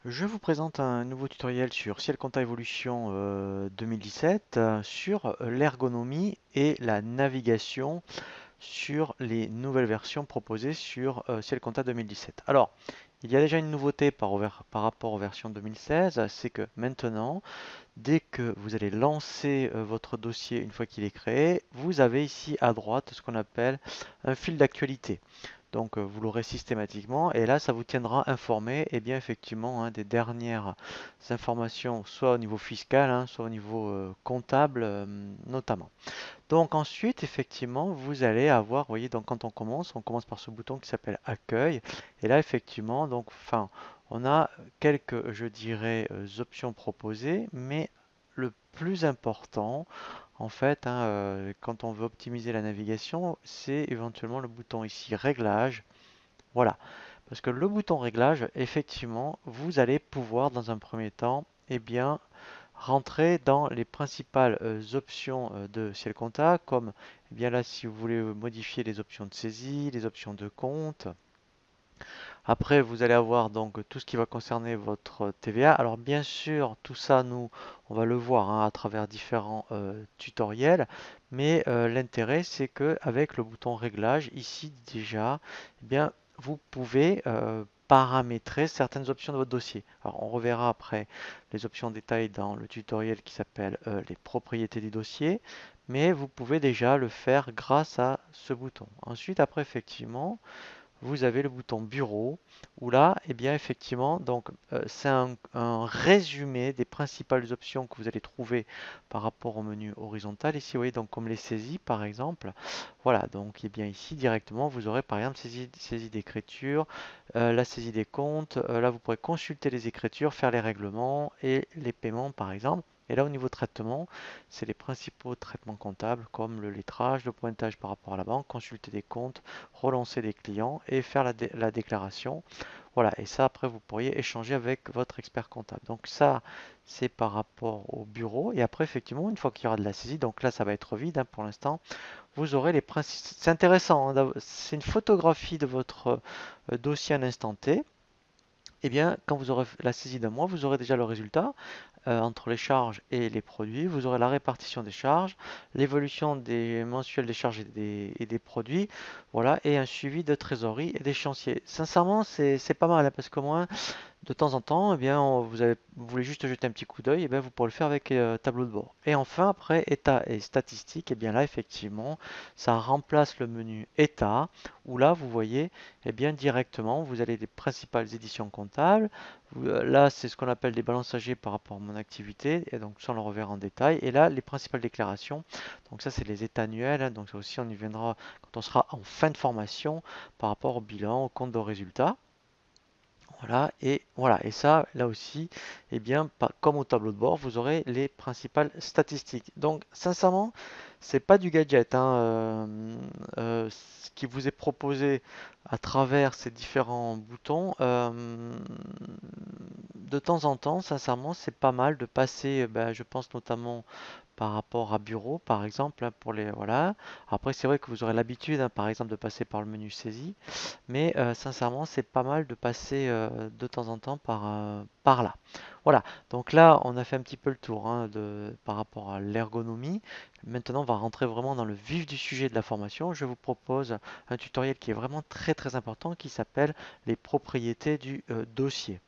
Je vous présente un nouveau tutoriel sur Ciel Compta Evolution 2017 sur l'ergonomie et la navigation sur les nouvelles versions proposées sur Ciel Compta 2017. Alors, il y a déjà une nouveauté par rapport aux versions 2016, c'est que maintenant, dès que vous allez lancer votre dossier une fois qu'il est créé, vous avez ici à droite ce qu'on appelle un fil d'actualité. Donc vous l'aurez systématiquement et là ça vous tiendra informé et bien effectivement des dernières informations soit au niveau fiscal, soit au niveau comptable notamment. Donc ensuite effectivement vous allez avoir, vous voyez donc quand on commence par ce bouton qui s'appelle accueil et là effectivement donc enfin on a quelques je dirais options proposées mais le plus important en fait, quand on veut optimiser la navigation, c'est éventuellement le bouton ici réglage. Voilà, parce que le bouton réglage, effectivement, vous allez pouvoir dans un premier temps, eh bien, rentrer dans les principales options de Ciel Compta, comme eh bien là, si vous voulez modifier les options de saisie, les options de compte. Après, vous allez avoir donc tout ce qui va concerner votre TVA. Alors bien sûr, tout ça, nous, on va le voir à travers différents tutoriels, mais l'intérêt, c'est que avec le bouton réglage, ici déjà, eh bien, vous pouvez paramétrer certaines options de votre dossier. Alors on reverra après les options détail dans le tutoriel qui s'appelle les propriétés du dossier, mais vous pouvez déjà le faire grâce à ce bouton. Ensuite, après, effectivement, vous avez le bouton bureau où là, eh bien effectivement, donc c'est un résumé des principales options que vous allez trouver par rapport au menu horizontal. Ici, vous voyez, donc comme les saisies par exemple. Voilà, donc eh bien ici directement, vous aurez par exemple saisie d'écriture, la saisie des comptes. Là, vous pourrez consulter les écritures, faire les règlements et les paiements par exemple. Et là, au niveau traitement, c'est les principaux traitements comptables comme le lettrage, le pointage par rapport à la banque, consulter des comptes, relancer des clients et faire la déclaration. Voilà, et ça après vous pourriez échanger avec votre expert comptable. Donc ça, c'est par rapport au bureau. Et après, effectivement, une fois qu'il y aura de la saisie, donc là ça va être vide pour l'instant, vous aurez les principes. C'est intéressant, c'est une photographie de votre dossier à l'instant T. Eh bien, quand vous aurez la saisie d'un mois, vous aurez déjà le résultat entre les charges et les produits. Vous aurez la répartition des charges, l'évolution des mensuels des charges et des produits, voilà, et un suivi de trésorerie et d'échéancier. Sincèrement, c'est pas mal parce qu'au moins de temps en temps, eh bien, vous voulez juste jeter un petit coup d'œil, eh bien, vous pourrez le faire avec tableau de bord. Et enfin, après état et statistiques, eh bien là, effectivement, ça remplace le menu état, où là, vous voyez, eh bien, directement, vous avez les principales éditions comptables. Là, c'est ce qu'on appelle des balances âgées par rapport à mon activité, et donc ça, on le reverra en détail. Et là, les principales déclarations, donc ça, c'est les états annuels, donc ça aussi, on y viendra quand on sera en fin de formation par rapport au bilan, au compte de résultats. Voilà, et ça, là aussi, eh bien, comme au tableau de bord, vous aurez les principales statistiques. Donc, sincèrement, c'est pas du gadget, ce qui vous est proposé à travers ces différents boutons. De temps en temps, sincèrement, c'est pas mal de passer, je pense notamment par rapport à bureau, par exemple, pour les voilà. Après, c'est vrai que vous aurez l'habitude, par exemple, de passer par le menu saisie. Mais sincèrement, c'est pas mal de passer de temps en temps par là. Voilà, donc là, on a fait un petit peu le tour par rapport à l'ergonomie. Maintenant, on va rentrer vraiment dans le vif du sujet de la formation. Je vous propose un tutoriel qui est vraiment très très important qui s'appelle les propriétés du dossier.